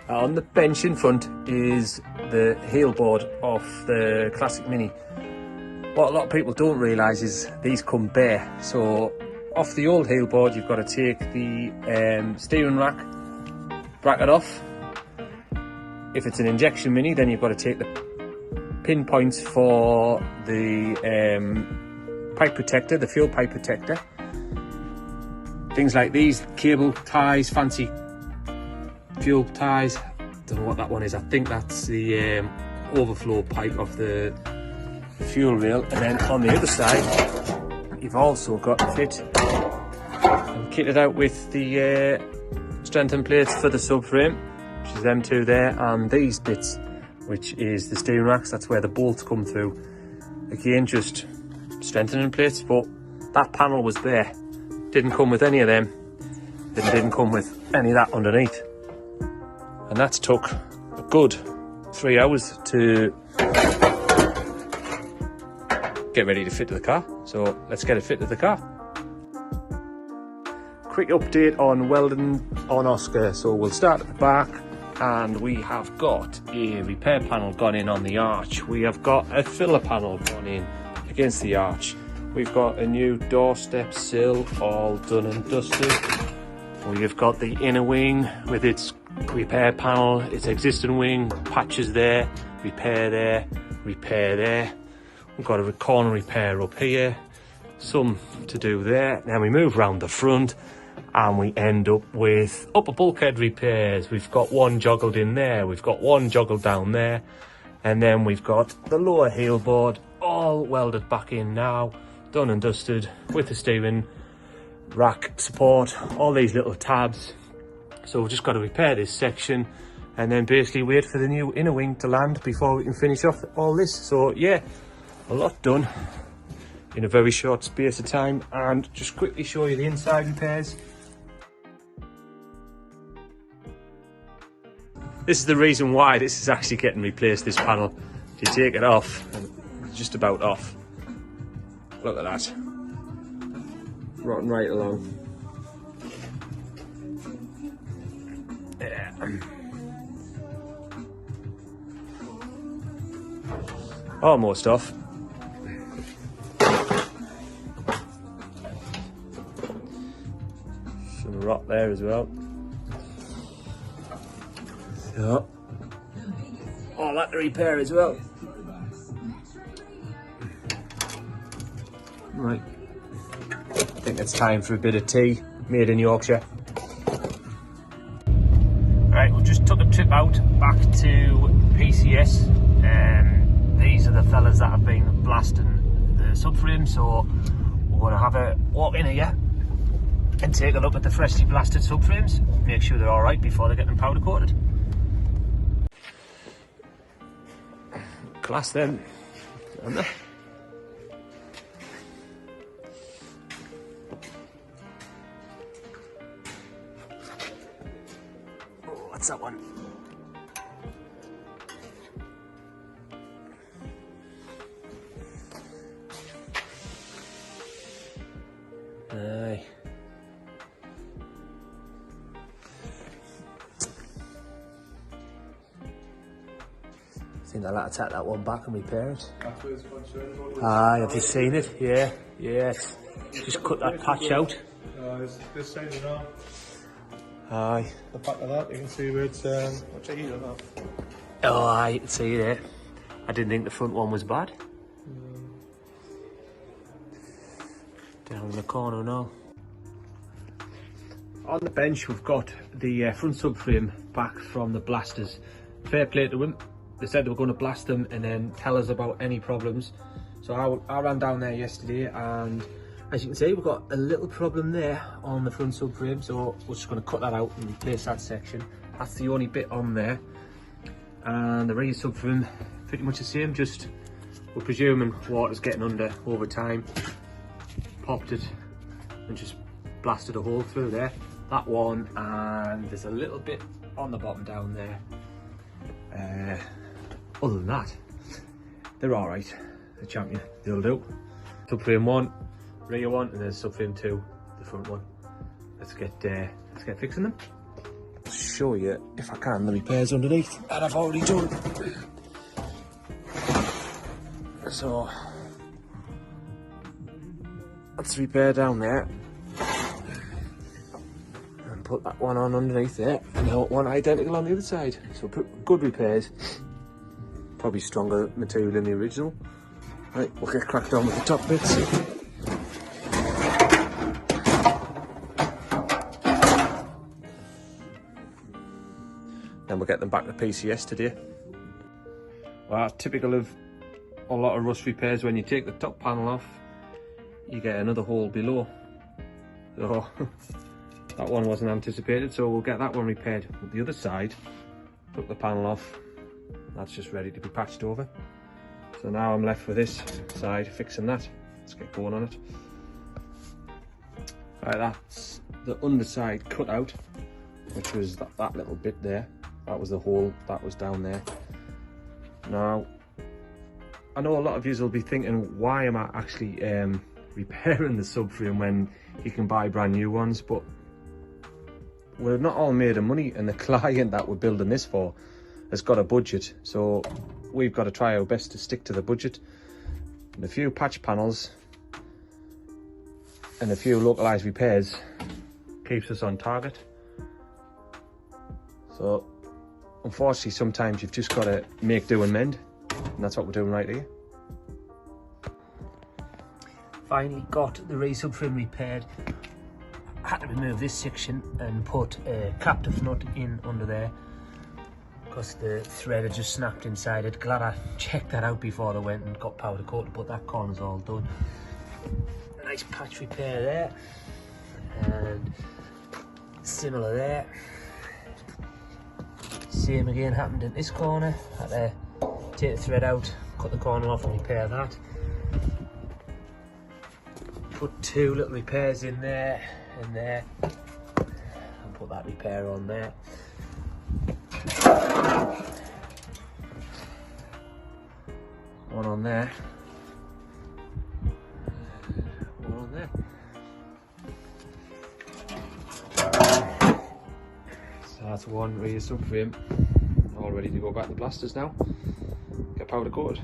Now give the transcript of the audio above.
On the bench in front is the heel board of the Classic Mini. What a lot of people don't realise is these come bare. So off the old heel board you've got to take the steering rack bracket off. If it's an injection Mini, then you've got to take the pin points for the pipe protector, the fuel pipe protector. Things like these, cable ties, fancy fuel ties. Don't know what that one is. I think that's the overflow pipe of the fuel rail. And then on the other side, you've also got to fit and kitted out with the strengthened plates for the subframe, which is them two there, and these bits, which is the steering racks. That's where the bolts come through. Again, just strengthening plates, but that panel was there. Didn't come with any of them. Didn't come with any of that underneath. And that's took a good 3 hours to get ready to fit to the car. So let's get it fit to the car. Quick update on welding on Oscar. So we'll start at the back, and we have got a repair panel gone in on the arch. We have got a filler panel gone in against the arch. We've got a new doorstep sill all done and dusted. We've got the inner wing with its repair panel, its existing wing, patches there, repair there, repair there. We've got a corner repair up here, some to do there. Then we move round the front and we end up with upper bulkhead repairs. We've got one joggled in there, we've got one joggled down there, and then we've got the lower heel board all welded back in now, done and dusted with the steering rack support, all these little tabs. So we've just got to repair this section and then basically wait for the new inner wing to land before we can finish off all this. So yeah, a lot done in a very short space of time. And just quickly show you the inside repairs. This is the reason why this is actually getting replaced, this panel. If you take it off, it's just about off. Look at that. Rotting right along. Yeah. Almost off. Some rot there as well. So, all that to repair as well. Right. I think it's time for a bit of tea, made in Yorkshire. Right, we just took a trip out back to PCS. These are the fellas that have been blasting the subframe, so we're going to have a walk in here and take a look at the freshly blasted subframes, make sure they're alright before they get them powder coated. Class them, aren't they? What's that one? Aye. I think I'll have to take that one back and repair it. Aye, I've just seen it. Yeah, yeah. Just cut that patch out. This side is wrong. Aye. The back of that, you can see where it's what's the heat of that? Oh, aye, you can see it. I didn't think the front one was bad. Down in the corner now. On the bench we've got the front subframe back from the blasters. Fair play to them. They said they were going to blast them and then tell us about any problems. So I ran down there yesterday, and as you can see, we've got a little problem there on the front subframe, so we're just going to cut that out and replace that section. That's the only bit on there. And the rear subframe, pretty much the same, just we're presuming water's getting under over time. Popped it and just blasted a hole through there. That one, and there's a little bit on the bottom down there. Other than that, they're alright. The champion, they'll do. Subframe 1, rear 1, and then subframe 2, the front one. Let's get fixing them. show you, if I can, the repairs underneath that I've already done. So let's repair down there and put that one on underneath there, and now one identical on the other side. So good repairs, probably stronger material than the original. Right, we'll get cracked on with the top bits. Then we'll get them back to PCS today. Well, that's typical of a lot of rust repairs. When you take the top panel off, you get another hole below. So that one wasn't anticipated, so we'll get that one repaired. But the other side, took the panel off, that's just ready to be patched over. So now I'm left with this side, fixing that. Let's get going on it. Right, that's the underside cut out, which was that little bit there. That was the hole that was down there. Now, I know a lot of you will be thinking, why am I actually repairing the subframe when you can buy brand new ones? But we're not all made of money, and the client that we're building this for has got a budget. So we've got to try our best to stick to the budget. And a few patch panels and a few localized repairs keeps us on target. So unfortunately, sometimes you've just got to make do and mend, and that's what we're doing right here. Finally got the race subframe repaired. I had to remove this section and put a captive nut in under there because the thread had just snapped inside it. Glad I checked that out before I went and got powder coated, but that corner's all done. A nice patch repair there, and similar there. Same again happened in this corner. Had to take the thread out, cut the corner off and repair that. Put two little repairs in there and there, and put that repair on there. One on there. One on there. So that's one rear subframe, all ready to go back to blasters now. Get powder coated.